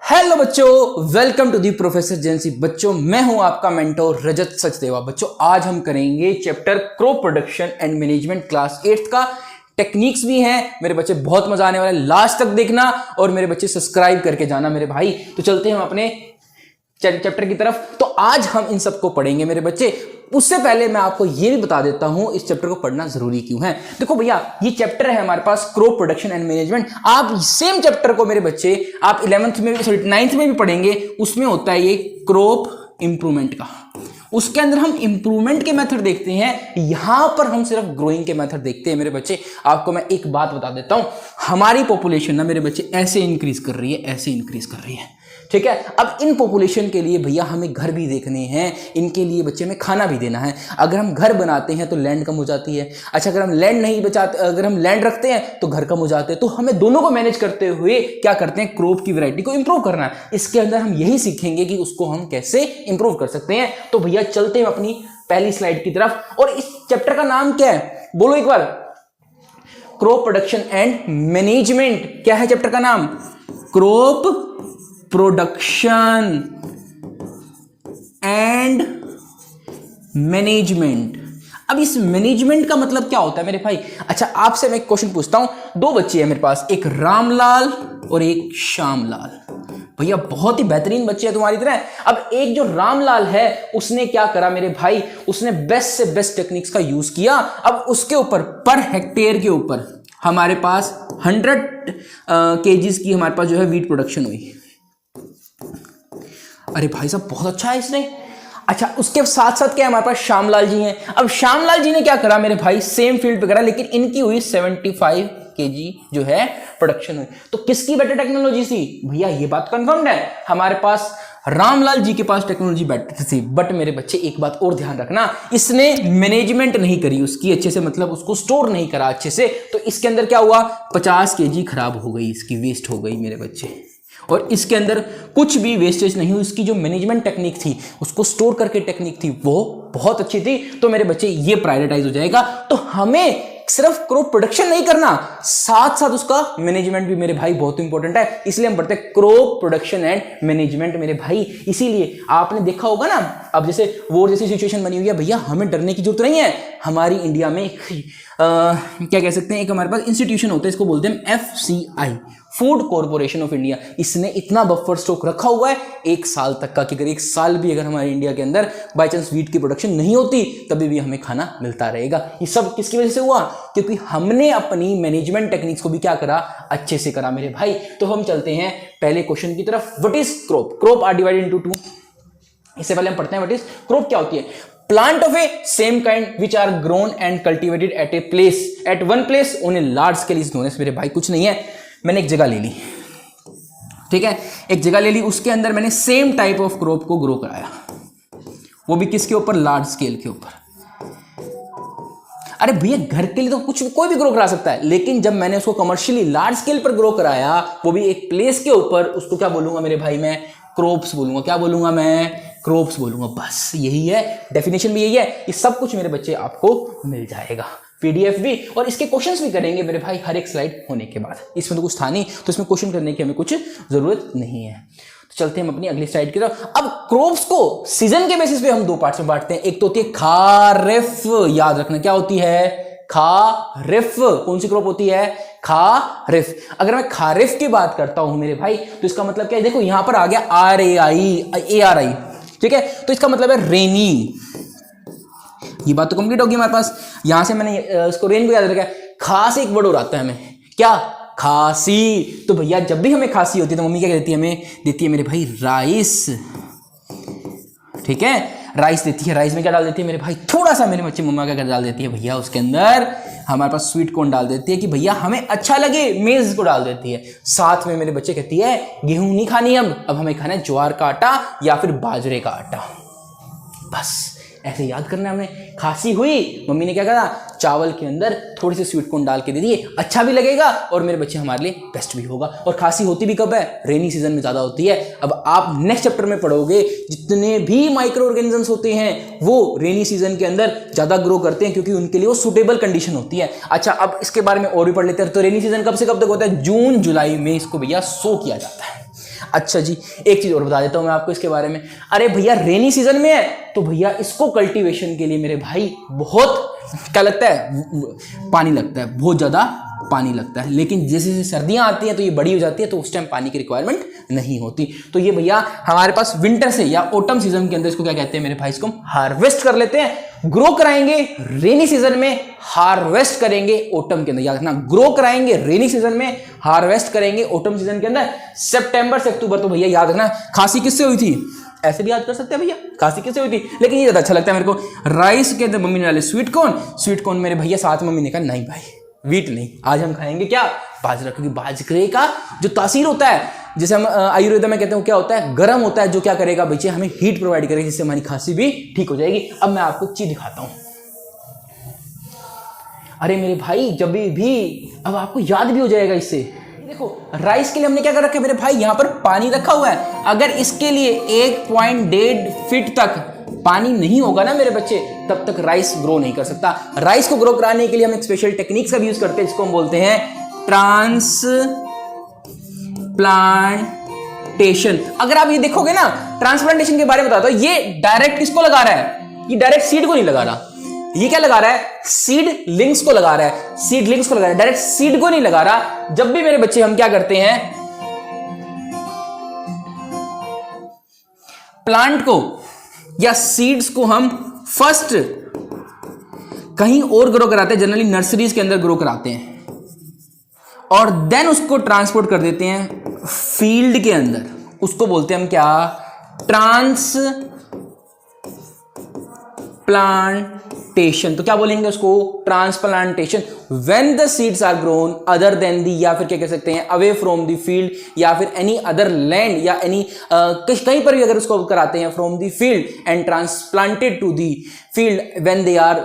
Hello बच्चों, welcome to the professor JNC. बच्चों, मैं हूं आपका मेंटोर रजत सचदेवा। बच्चों, आज हम करेंगे chapter crop production and management class 8 का। टेक्निक्स भी हैं मेरे बच्चे, बहुत मजा आने वाला है, लास्ट तक देखना और मेरे बच्चे सब्सक्राइब करके जाना मेरे भाई। तो चलते हैं हम अपने चैप्टर की तरफ। तो आज हम इन सबको पढ़ेंगे मेरे बच्चे। उससे पहले मैं आपको यह भी बता देता हूं इस चैप्टर को पढ़ना जरूरी क्यों है। देखो भैया, ये चैप्टर है हमारे पास क्रॉप प्रोडक्शन एंड मैनेजमेंट। आप सेम चैप्टर को मेरे बच्चे आप 11th में भी 9th में भी पढ़ेंगे। उसमें होता है ये क्रॉप इंप्रूवमेंट का। उसके अंदर हम इंप्रूवमेंट के मेथड देखते हैं, यहां पर हम सिर्फ ग्रोइंग के मेथड देखते हैं मेरे बच्चे। आपको मैं एक बात बता देता हूं, हमारी पॉपुलेशन ना मेरे बच्चे ऐसे इंक्रीज कर रही है, ऐसे इंक्रीज कर रही है, ठीक है। अब इन पॉपुलेशन के लिए भैया हमें घर भी देखने हैं, इनके लिए बच्चे में खाना भी देना है। अगर हम घर बनाते हैं तो लैंड कम हो जाती है। अच्छा, अगर हम लैंड नहीं बचाते, अगर हम लैंड रखते हैं तो घर कम हो जाते हैं। तो हमें दोनों को मैनेज करते हुए क्या करते हैं, क्रॉप की वैरायटी को इंप्रूव करना है। इसके अंदर हम यही सीखेंगे कि उसको हम कैसे इंप्रूव कर सकते हैं। तो भैया चलते हैं अपनी पहली स्लाइड की तरफ। और इस चैप्टर का नाम क्या है, बोलो एक बार। Crop production and management. क्या है चैप्टर का नाम? Crop production and management. अब इस मैनेजमेंट का मतलब क्या होता है मेरे भाई? अच्छा, आपसे मैं एक क्वेश्चन पूछता हूं। दो बच्चे हैं मेरे पास, एक रामलाल और एक श्यामलाल। भैया बहुत ही बेहतरीन बच्चे हैं तुम्हारी तरह। अब एक जो रामलाल है उसने क्या करा मेरे भाई, उसने बेस्ट से बेस्ट टेक्निक्स का यूज किया। अब उसके ऊपर पर हेक्टेयर के ऊपर हमारे पास 100 kgs की हमारे पास जो है वीट प्रोडक्शन हुई। अरे भाई साहब बहुत अच्छा है इसने। अच्छा, उसके साथ साथ क्या हमारे पास श्यामलाल जी हैं। अब श्यामलाल जी ने क्या करा मेरे भाई, सेम फील्ड पे करा, लेकिन इनकी हुई 75 kg जो है प्रोडक्शन हुई। तो किसकी बेटर टेक्नोलॉजी थी भैया? ये बात कंफर्म्ड है, हमारे पास रामलाल जी के पास टेक्नोलॉजी बेटर थी। बट मेरे बच्चे एक बात और ध्यान रखना, इसने मैनेजमेंट नहीं करी उसकी अच्छे से, मतलब उसको स्टोर नहीं करा अच्छे से। तो इसके अंदर क्या हुआ, 50 kg खराब हो गई, इसकी वेस्ट हो गई मेरे बच्चे। और इसके अंदर कुछ भी वेस्टेज नहीं हुई। उसकी जो मैनेजमेंट टेक्निक थी, उसको स्टोर करके टेक्निक थी, वो बहुत अच्छी थी। तो मेरे बच्चे ये प्रायोरिटाइज हो जाएगा। तो हमें सिर्फ क्रॉप प्रोडक्शन नहीं करना, साथ साथ उसका मैनेजमेंट भी मेरे भाई बहुत इंपॉर्टेंट है। इसलिए हम पढ़ते हैं क्रॉप प्रोडक्शन एंड मैनेजमेंट मेरे भाई। इसीलिए आपने देखा होगा ना, अब जैसे वॉर जैसी सिचुएशन बनी हुई है भैया, हमें डरने की जरूरत नहीं है। हमारी इंडिया में क्या कह सकते हैं, एक हमारे पास इंस्टीट्यूशन होता है, इसको बोलते हैं FCI, food corporation of India. इसने इतना बफर स्टॉक रखा हुआ है 1 साल तक का, कि अगर 1 साल भी अगर हमारे इंडिया के अंदर बाई चांस वीट की प्रोडक्शन नहीं होती, तभी भी हमें खाना मिलता रहेगा। ये सब किसकी वजह से हुआ? क्योंकि हमने अपनी मैनेजमेंट टेक्निक्स को भी क्या करा, अच्छे से करा मेरे भाई। तो हम चलते हैं पहले क्वेश्चन की तरफ। What is crop? Crop are divided into 2। इससे पहले हम पढ़ते हैं व्हाट इज क्रॉप। क्या होती है? Plant of a same kind which are grown and cultivated at a place, at one place on a large scale is known as. मेरे भाई कुछ नहीं है, मैंने एक जगह ले ली, ठीक है, एक जगह ले ली, उसके अंदर मैंने सेम टाइप ऑफ क्रॉप को ग्रो कराया, वो भी किसके ऊपर? लार्ज स्केल के ऊपर। अरे भैया घर के लिए तो कुछ कोई भी ग्रो करा सकता है, लेकिन जब मैंने उसको कमर्शियली लार्ज स्केल पर ग्रो कराया, वो भी एक प्लेस के ऊपर, उसको क्या बोलूंगा मेरे भाई? मैं क्रॉप्स बोलूंगा। क्या बोलूंगा मैं? क्रॉप्स बोलूंगा। बस यही है, डेफिनेशन भी यही है। ये सब कुछ मेरे बच्चे आपको मिल जाएगा, PDF भी, और इसके क्वेश्चंस भी करेंगे मेरे भाई हर एक स्लाइड होने के बाद। इसमें तो कुछ था नहीं, तो इसमें क्वेश्चन करने की हमें कुछ जरूरत नहीं है। तो चलते हैं हम अपनी अगली स्लाइड की तरफ। अब क्रॉप्स को सीजन के बेसिस पे हम 2 पार्ट्स में बांटते हैं। एक तो होती है खारिफ, याद रखना क्या होती है? खारिफ। कौन सी क्रॉप होती है? खारिफ। अगर मैं खारिफ की बात करता हूं मेरे भाई, तो इसका मतलब क्या है? देखो यहां पर आ गया RAI, ठीक है, तो इसका मतलब है रेनी। ये बात तो कंप्लीट होगी हमारे पास। यहां से मैंने इसको रेन को याद रखा। खास एक वर्ड और आता है हमें, क्या? खांसी। तो भैया जब भी हमें खांसी होती है तो मम्मी क्या देती है हमें? देती है मेरे भाई राइस, ठीक है, राइस देती है। राइस में क्या डाल देती है मेरे भाई? थोड़ा सा मेरे बच्चे मम्मा क्या डाल देती है भैया, उसके अंदर हमारे पास स्वीट कॉर्न डाल देती है कि भैया हमें अच्छा लगे, मेज को डाल देती है। साथ में मेरे बच्चे कहती है गेहूं नहीं खानी, अब हमें खाना है ज्वार का आटा या फिर बाजरे का आटा। बस ऐसे याद करना है हमें। खांसी हुई, मम्मी ने क्या करा? चावल के अंदर थोड़ी सी स्वीट कॉर्न डाल के दे दिए, अच्छा भी लगेगा और मेरे बच्चे हमारे लिए बेस्ट भी होगा। और खांसी होती भी कब है? रेनी सीजन में ज्यादा होती है। अब आप नेक्स्ट चैप्टर में पढ़ोगे, जितने भी माइक्रो ऑर्गेनिजम्स होते हैं वो रेनी सीजन के अंदर ज्यादा ग्रो करते हैं, क्योंकि उनके लिए वो सुटेबल कंडीशन होती है। अच्छा, अब इसके बारे में और भी पढ़ लेते हैं। तो रेनी सीजन कब से कब तक होता है? जून जुलाई में इसको भैया सो किया जाता है। अच्छा जी, एक चीज और बता देता हूं मैं आपको इसके बारे में। अरे भैया रेनी सीजन में है तो भैया इसको कल्टीवेशन के लिए मेरे भाई बहुत क्या लगता है, पानी लगता है, बहुत ज्यादा पानी लगता है। लेकिन जैसे जैसे सर्दियां आती हैं तो ये बड़ी हो जाती है तो उस टाइम पानी की रिक्वायरमेंट नहीं होती। तो ये भैया हमारे पास विंटर से या ऑटम सीजन के अंदर इसको क्या कहते हैं मेरे भाई, इसको हार्वेस्ट कर लेते हैं। ग्रो कराएंगे रेनी सीजन में, हार्वेस्ट करेंगे ऑटम के अंदर। याद रखना, ग्रो कराएंगे रेनी सीजन में, हार्वेस्ट करेंगे ऑटम सीजन के अंदर। सितंबर से अक्टूबर। तो भैया याद रखना, खांसी किससे हुई थी, ऐसे भी याद कर सकते हैं भैया, खांसी किससे हुई थी। लेकिन ये ज्यादा अच्छा लगता है मेरे को, राइस के अंदर मम्मी ने डाले स्वीट कॉर्न। स्वीट कॉर्न मेरे भैया साथ में मम्मी ने कहा नहीं भाई वीट नहीं, आज हम खाएंगे क्या, बाजरा। क्योंकि बाजरे का जो तासीर होता है, जैसे हम आयुर्वेद में कहते हैं क्या होता है, गर्म होता है, जो क्या करेगा बच्चे, हमें हीट प्रोवाइड करेगा, जिससे हमारी खांसी भी ठीक हो जाएगी। अब मैं आपको चीज दिखाता हूं। अरे मेरे भाई जब भी अब आपको याद भी हो जाएगा इससे। देखो राइस के लिए हमने क्या कर रखा है मेरे भाई, यहां पर पानी रखा हुआ है। अगर इसके लिए 1.1 फीट तक पानी नहीं होगा ना मेरे बच्चे, तब तक राइस ग्रो नहीं कर सकता। राइस को ग्रो कराने के लिए हम एक स्पेशल टेक्निक्स का भी यूज करते हैं, जिसको हम बोलते हैं ट्रांसप्लांटेशन। अगर आप ये देखोगे ना, ट्रांसप्लांटेशन के बारे में बताता हूं, ये डायरेक्ट किसको लगा रहा है, ये डायरेक्ट सीड को नहीं लगा रहा। ये क्या लगा रहा है, सीड लिंक्स को लगा रहा है, सीड लिंक्स को लगा रहा है, डायरेक्ट सीड को नहीं लगा रहा। जब भी मेरे बच्चे हम क्या करते हैं, प्लांट को या सीड्स को हम फर्स्ट कहीं और ग्रो कराते हैं, जनरली नर्सरीज के अंदर ग्रो कराते हैं, और देन उसको ट्रांसपोर्ट कर देते हैं फील्ड के अंदर। उसको बोलते हैं हम क्या, ट्रांसप्लांटेशन। तो क्या बोलेंगे उसको, transplantation. When the seeds are grown other than the, या फिर क्या कह सकते हैं, अवे फ्रॉम द फील्ड, या फिर एनी अदर लैंड, या एनी कहीं पर भी अगर उसको कराते हैं from the field and transplanted to the field when they are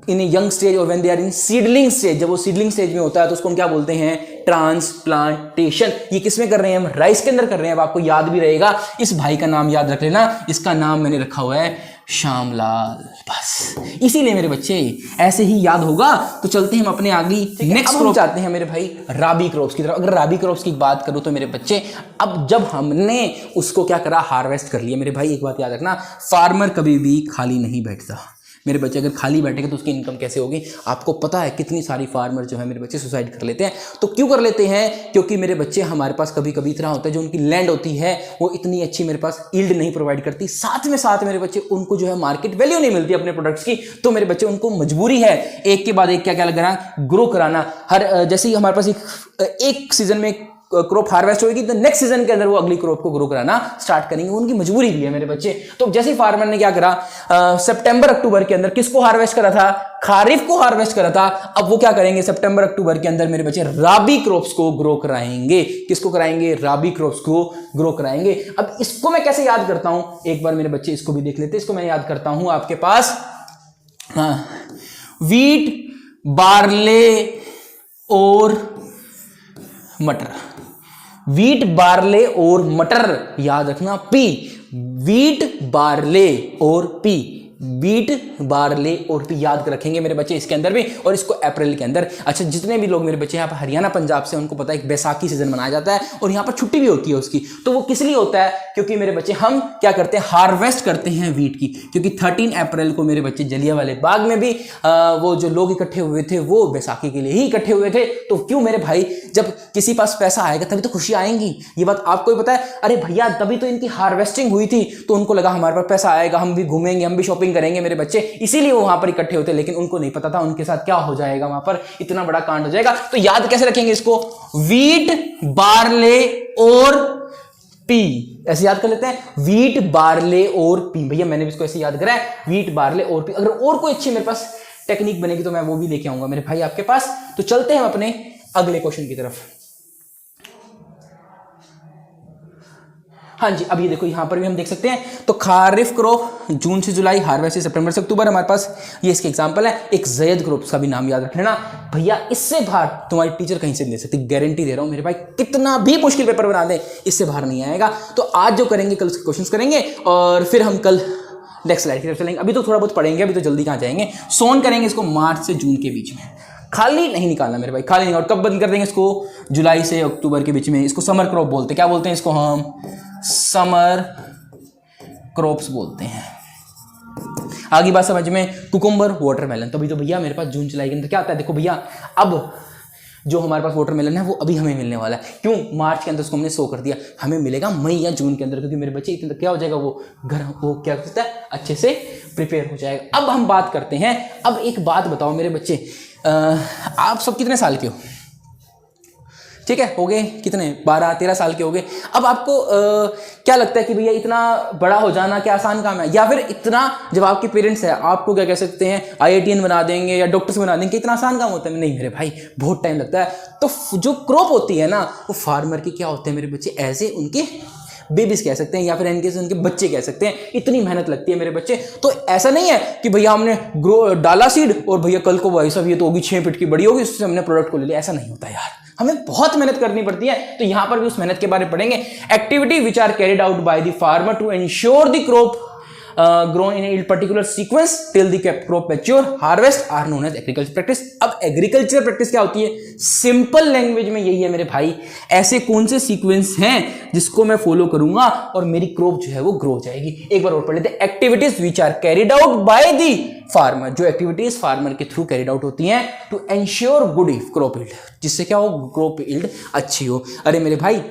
in a young stage और when they are in seedling stage. जब वो सीडलिंग स्टेज में होता है तो उसको हम क्या बोलते हैं, ट्रांसप्लांटेशन। ये किसमें कर रहे हैं हम, राइस के अंदर कर रहे हैं। अब आपको याद भी रहेगा, इस भाई का नाम याद रख लेना, इसका नाम मैंने रखा हुआ है श्यामलाल। बस इसीलिए मेरे बच्चे ऐसे ही याद होगा। तो चलते हैं हम अपने आगे नेक्स्ट क्रॉप चाहते हैं मेरे भाई, राबी क्रॉप्स की तरफ। अगर राबी क्रॉप्स की बात करूं तो मेरे बच्चे, अब जब हमने उसको क्या करा, हार्वेस्ट कर लिया। मेरे भाई एक बात याद रखना, फार्मर कभी भी खाली नहीं बैठता मेरे बच्चे। अगर खाली बैठेगा तो उसकी इनकम कैसे होगी। आपको पता है कितनी सारी फार्मर जो है मेरे बच्चे सुसाइड कर लेते हैं। तो क्यों कर लेते हैं, क्योंकि मेरे बच्चे हमारे पास कभी कभी इतना होता है, जो उनकी लैंड होती है वो इतनी अच्छी मेरे पास यील्ड नहीं प्रोवाइड करती, साथ में मेरे बच्चे उनको जो है मार्केट वैल्यू नहीं मिलती अपने प्रोडक्ट्स की। तो मेरे बच्चे उनको मजबूरी है एक के बाद एक क्या क्या लगाना, ग्रो कराना। हर जैसे ही हमारे पास एक सीजन में क्रॉप हार्वेस्ट होगी तो नेक्स्ट सीजन के अंदर वो अगली क्रॉप को ग्रो कराना स्टार्ट करेंगे। उनकी मजबूरी भी है मेरे बच्चे। तो जैसे ही फार्मर ने क्या करा, सितंबर अक्टूबर के अंदर किसको हार्वेस्ट करा था, खारिफ को हार्वेस्ट करा था। अब वो क्या करेंगे, सितंबर अक्टूबर के अंदर मेरे बच्चे राबी क्रॉप्स को ग्रो कराएंगे। किसको कराएंगे, राबी क्रॉप्स को ग्रो कराएंगे। अब इसको मैं कैसे याद करता हूं, एक बार मेरे बच्चे इसको भी देख लेते हैं। इसको मैं याद करता हूं आपके पास, वीट, बार्ले और मटर। वीट, बार्ले और मटर याद रखना, पी। वीट, बार्ले और पी, वीट, बार्ले और पी याद रखेंगे मेरे बच्चे इसके अंदर भी, और इसको अप्रैल के अंदर। अच्छा, जितने भी लोग मेरे बच्चे यहाँ पर हरियाणा पंजाब से, उनको पता है एक बैसाखी सीजन मनाया जाता है और यहाँ पर छुट्टी भी होती है उसकी। तो वो किस लिए होता है, क्योंकि मेरे बच्चे हम क्या करते हैं, हार्वेस्ट करते हैं वीट की। क्योंकि 13 अप्रैल को मेरे बच्चे जलियांवाले बाग में भी वो जो लोग इकट्ठे हुए थे वो बैसाखी के लिए ही इकट्ठे हुए थे। तो क्यों मेरे भाई, जब किसी पास पैसा आएगा तभी तो खुशी आएंगी, ये बात आपको ही पता है। अरे भैया तभी तो इनकी हार्वेस्टिंग हुई थी, तो उनको लगा हमारे पास पैसा आएगा, हम भी घूमेंगे, हम भी शॉपिंग करेंगे मेरे बच्चे, इसीलिए वो वहां पर इकट्ठे होते। लेकिन उनको नहीं पता था उनके साथ क्या हो जाएगा, वहां पर इतना बड़ा कांड हो जाएगा। तो याद कैसे रखेंगे इसको, वीट, बार्ले और पी, ऐसे याद कर लेते हैं, वीट, बार्ले और पी। भैया मैंने भी इसको ऐसे याद करा है, वीट, बार्ले और पी। अगर और कोई अच्छी मेरे पास टेक्निक बनेगी तो मैं वो भी लेके आऊंगा मेरे भाई आपके पास। तो चलते हैं अपने अगले क्वेश्चन की तरफ। हाँ जी, अब ये देखो यहाँ पर भी हम देख सकते हैं। तो खारिफ क्रॉप जून से जुलाई, हार्वेस्ट सितंबर से अक्टूबर हमारे पास, ये इसके एग्जांपल है। एक जैद क्रॉप का भी नाम याद रख लेना भैया, इससे बाहर तुम्हारी टीचर कहीं से नहीं दे सकती, गारंटी दे रहा हूं मेरे भाई। कितना भी मुश्किल पेपर बना दे, इससे बाहर नहीं आएगा। तो आज जो करेंगे कल उसके क्वेश्चंस करेंगे, और फिर हम कल नेक्स्ट स्लाइड की तरफ चलेंगे। अभी तो थोड़ा बहुत पढ़ेंगे, अभी तो जल्दी कहाँ जाएंगे। सोन करेंगे इसको मार्च से जून के बीच में। खाली नहीं निकालना मेरे भाई, खाली नहीं। और कब बंद कर देंगे इसको? जुलाई से अक्टूबर के बीच में। इसको समर क्रॉप बोलते हैं। क्या बोलते हैं इसको? हम समर क्रॉप्स बोलते हैं। आगे बात समझ में। Cucumber, watermelon. तो भैया मेरे पास जून जुलाई के अंदर क्या आता है? देखो भैया, अब जो हमारे पास वाटरमेलन है वो अभी हमें मिलने वाला है। क्यों? मार्च के अंदर उसको हमने शो कर दिया, हमें मिलेगा मई या जून के अंदर, क्योंकि मेरे बच्चे इतने क्या हो जाएगा, वो घर वो क्या करता है, अच्छे से प्रिपेयर हो जाएगा। अब हम बात करते हैं, अब एक बात बताओ मेरे बच्चे, आप सब कितने साल के हो? ठीक है, हो गए कितने? 12-13 साल के हो गए। अब आपको क्या लगता है कि भैया इतना बड़ा हो जाना क्या आसान काम है? या फिर इतना, जब आपके पेरेंट्स है आपको क्या कह सकते हैं, IITN बना देंगे या डॉक्टर्स बना देंगे, इतना आसान काम होता है? नहीं मेरे भाई, बहुत टाइम लगता है। तो जो क्रॉप होती है ना, वो फार्मर की क्या होते हैं मेरे बच्चे, ऐसे उनके बेबीज कह सकते हैं, या फिर इनके उनके बच्चे कह सकते हैं। इतनी मेहनत लगती है मेरे बच्चे। तो ऐसा नहीं है कि भैया हमने डाला सीड और भैया कल को भाई साहब ये तो होगी 6 फीट की बड़ी होगी, उससे हमने प्रोडक्ट को ले लिया। ऐसा नहीं होता यार, हमें बहुत मेहनत करनी पड़ती है। तो यहां पर भी उस मेहनत के बारे में पढ़ेंगे। Activity which are carried out by the farmer to ensure the crop grown in a particular sequence till the crop mature, harvest are known as agriculture practice। अब एग्रीकल्चर प्रैक्टिस क्या होती है? सिंपल लैंग्वेज में यही है मेरे भाई, ऐसे कौन से सीक्वेंस हैं जिसको मैं फॉलो करूंगा और मेरी क्रॉप जो है वो ग्रो हो जाएगी। एक बार और पढ़ लेते हैं। Activities which are carried out by the farmer, जो एक्टिविटीज फार्मर के थ्रू कैरिड आउट होती हैं to ensure good crop yield, जिससे क्या हो, क्रॉप यील्ड अच्छी हो। अरे मेरे भाई,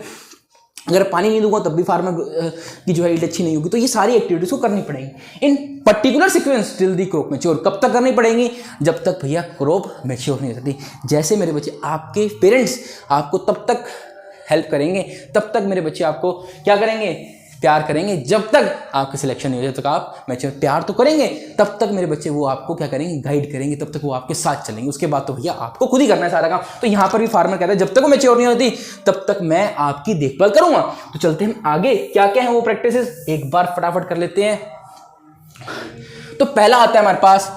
अगर पानी नहीं दूंगा तब भी फार्मर की जो है यील्ड अच्छी नहीं होगी। तो ये सारी एक्टिविटीज को करनी पड़ेंगी इन particular sequence till the crop mature. कब तक करनी पड़ेंगी? जब तक भैया क्रॉप मैच्योर नहीं हो सकती। जैसे मेरे बच्चे, आपके पेरेंट्स आपको तब तक हेल्प करेंगे, तब तक मेरे बच्चे आपको क्या करेंगे, प्यार करेंगे, जब तक आपकी सिलेक्शन नहीं हो, जब तक आप मैच्योर, प्यार तो करेंगे, तब तक मेरे बच्चे वो आपको क्या करेंगे, गाइड करेंगे, तब तक वो आपके साथ चलेंगे। उसके बाद तो भैया आपको खुद ही करना है सारा काम। तो यहाँ पर भी फार्मर कहता है जब तक वो मैच्योर नहीं होती तब तक मैं आपकी देखभाल करूंगा। तो चलते हैं आगे, क्या क्या है वो प्रैक्टिसेस, एक बार फटाफट कर लेते हैं। तो पहला आता है हमारे पास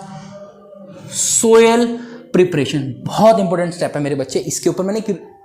सोयल प्रिपरेशन। बहुत इंपॉर्टेंट स्टेप है मेरे बच्चे, इसके ऊपर मैंने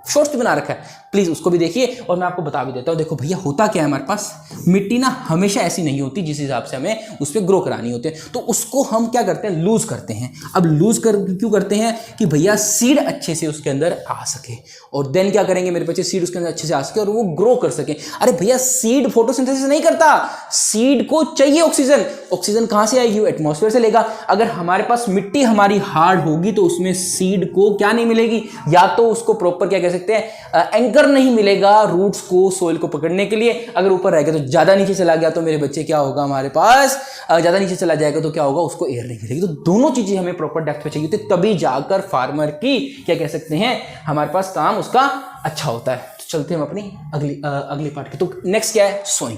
शॉर्ट्स बना रखा है, प्लीज उसको भी देखिए और मैं आपको बता भी देता हूँ। देखो भैया, होता क्या है हमारे पास, मिट्टी ना हमेशा ऐसी नहीं होती जिस हिसाब से हमें उस पर ग्रो करानी होती है। तो उसको हम क्या करते हैं, लूज करते हैं। अब लूज क्यों करते हैं? कि भैया सीड अच्छे से उसके अंदर आ सके, और देन क्या करेंगे मेरे बच्चे, सीड उसके अंदर अच्छे से आ सके और वो ग्रो कर सके। अरे भैया, सीड फोटोसिंथेसिस नहीं करता, सीड को चाहिए ऑक्सीजन। ऑक्सीजन कहां से आएगी? एटमॉस्फेयर से लेगा। अगर हमारे पास मिट्टी हमारी हार्ड होगी तो उसमें सीड को क्या नहीं मिलेगी, या तो उसको प्रॉपर क्या सकते हैं, एंकर नहीं मिलेगा रूट्स को सोइल को पकड़ने के लिए। अगर ऊपर रहेगा तो ज्यादा नीचे चला गया तो मेरे बच्चे क्या होगा, हमारे पास ज्यादा नीचे चला जाएगा तो क्या होगा, उसको एयर नहीं मिलेगी। तो दोनों चीजें हमें प्रॉपर डेप्थ पे चाहिए होती है, तभी जाकर फार्मर की क्या कह सकते हैं, हमारे पास काम उसका अच्छा होता है। तो चलते हैं हम अपनी अगली पार्ट की। तो नेक्स्ट क्या है, सोइंग।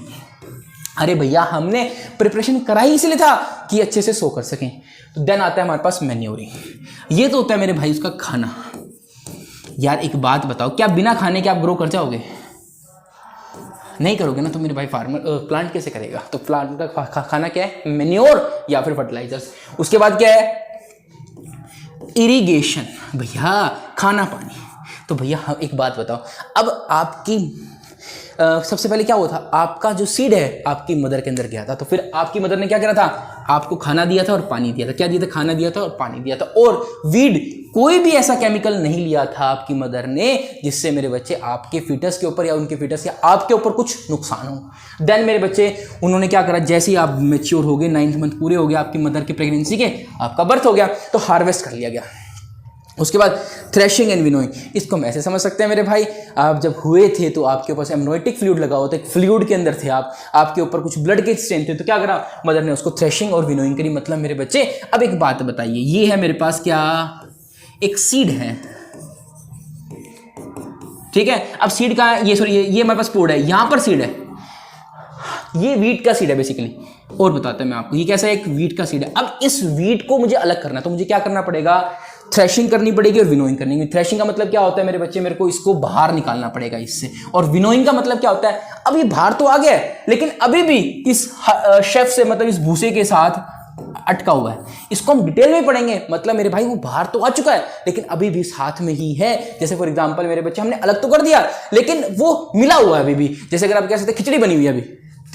अरे भैया, हमने प्रिपरेशन कराई इसलिए था कि अच्छे से सो कर सकें। तो देन आता है हमारे पास मैन्योरिंग। ये तो होता है मेरे भाई उसका खाना। यार एक बात बताओ, क्या बिना खाने के आप ग्रो कर जाओगे? नहीं करोगे ना। तो मेरे भाई फार्मर प्लांट कैसे करेगा? तो प्लांट का खाना क्या है, मैन्योर या फिर फर्टिलाइजर्स। उसके बाद क्या है, इरिगेशन। भैया खाना पानी। तो भैया एक बात बताओ, अब आपकी सबसे पहले क्या हुआ था, आपका जो सीड है आपकी मदर के अंदर गया था, तो फिर आपकी मदर ने क्या करा था, आपको खाना दिया था और पानी दिया था। क्या दिया था? खाना दिया था और पानी दिया था। और वीड, कोई भी ऐसा केमिकल नहीं लिया था आपकी मदर ने जिससे मेरे बच्चे आपके फीटस के ऊपर या उनके फीटस या आपके ऊपर कुछ नुकसान हो। देन मेरे बच्चे, उन्होंने क्या करा, जैसे ही आप मेच्योर हो गए, 9 मंथ पूरे हो गए आपकी मदर की प्रेगनेंसी के, आपका बर्थ हो गया, तो हार्वेस्ट कर लिया गया। उसके बाद थ्रेशिंग एंड विनोइंग। इसको हम ऐसे समझ सकते हैं मेरे भाई, आप जब हुए थे तो आपके ऊपर से एमनोइटिक फ्लूइड लगा हुआ था, एक फ्लूइड के अंदर थे आप, आपके ऊपर कुछ ब्लड के स्टेन थे, तो क्या करा, मदर ने उसको थ्रेशिंग और विनोइंग करी। मतलब मेरे बच्चे, अब एक बात बताइए, ये है मेरे पास क्या, एक सीड है, ठीक है। अब सीड का ये हमारे पास पोड है, यहां पर सीड है, ये वीट का सीड है बेसिकली। और बताते हैं मैं आपको, ये कैसा है, एक वीट का सीड है। अब इस वीट को मुझे अलग करना है, तो मुझे क्या करना पड़ेगा, थ्रेशिंग करनी पड़ेगी और विनोइंग करनी पड़ेगी। थ्रेशिंग का मतलब क्या होता है मेरे बच्चे, मेरे को इसको बाहर निकालना पड़ेगा इससे। और विनोइंग का मतलब क्या होता है, अब ये बाहर तो आ गया है लेकिन अभी भी इस शेफ से, मतलब इस भूसे के साथ अटका हुआ है। इसको हम डिटेल में पढ़ेंगे। मतलब मेरे भाई, वो बाहर तो आ चुका है लेकिन अभी भी साथ में ही है। जैसे फॉर एग्जांपल मेरे बच्चे, हमने अलग तो कर दिया लेकिन वो मिला हुआ है अभी भी। जैसे अगर आप कह सकते हैं खिचड़ी बनी हुई है अभी,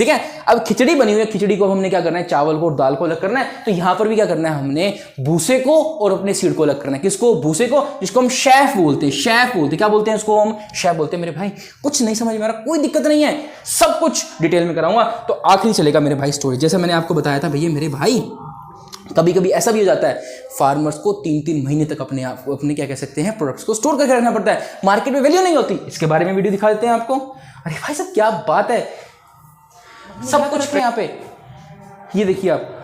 ठीक है। अब खिचड़ी बनी हुई है, खिचड़ी को हमने क्या करना है, चावल को और दाल को अलग करना है। तो यहां पर भी क्या करना है, हमने भूसे को और अपने सीड को अलग करना है। किसको, भूसे को, जिसको हम शेफ बोलते हैं, शेफ बोलते हैं, क्या बोलते हैं उसको हम, शेफ बोलते हैं। मेरे भाई कुछ नहीं समझ में आ रहा, कोई दिक्कत नहीं है, सब कुछ डिटेल में कराऊंगा। तो आखिरी चलेगा मेरे भाई स्टोरी। जैसे मैंने आपको बताया था भैया मेरे भाई, कभी कभी ऐसा भी हो जाता है फार्मर्स को 3-3 महीने तक अपने आप को, अपने क्या कह सकते हैं, प्रोडक्ट्स को स्टोर करके रखना पड़ता है, मार्केट में वैल्यू नहीं होती। इसके बारे में वीडियो दिखा देते हैं आपको। अरे भाई साहब क्या बात है, सब कुछ यहाँ पे, ये देखिए आप।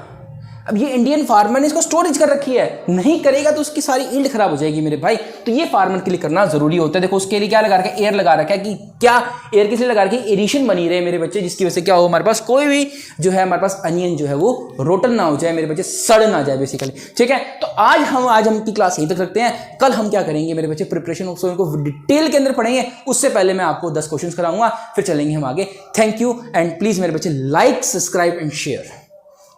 अब ये इंडियन फार्मर ने इसको स्टोरेज कर रखी है, नहीं करेगा तो उसकी सारी ईल्ड खराब हो जाएगी मेरे भाई। तो ये फार्मर के लिए करना जरूरी होता है। देखो उसके लिए क्या लगा रखा है, एयर लगा रखा है, कि क्या एयर किस लिए लगा रखी है, एडिशन बनी रहे मेरे बच्चे, जिसकी वजह से क्या हो, हमारे पास कोई भी जो है, हमारे पास अनियन जो है वो रोटन ना हो जाए मेरे बच्चे, सड़ ना जाए बेसिकली। ठीक है, तो आज हम की क्लास यहीं तक रखते हैं। कल हम क्या करेंगे मेरे बच्चे, प्रिपरेशन ऑफ सोइल को डिटेल के अंदर पढ़ेंगे। उससे पहले मैं आपको 10 क्वेश्चन कराऊंगा, फिर चलेंगे हम आगे। थैंक यू एंड प्लीज मेरे बच्चे लाइक, सब्सक्राइब एंड शेयर।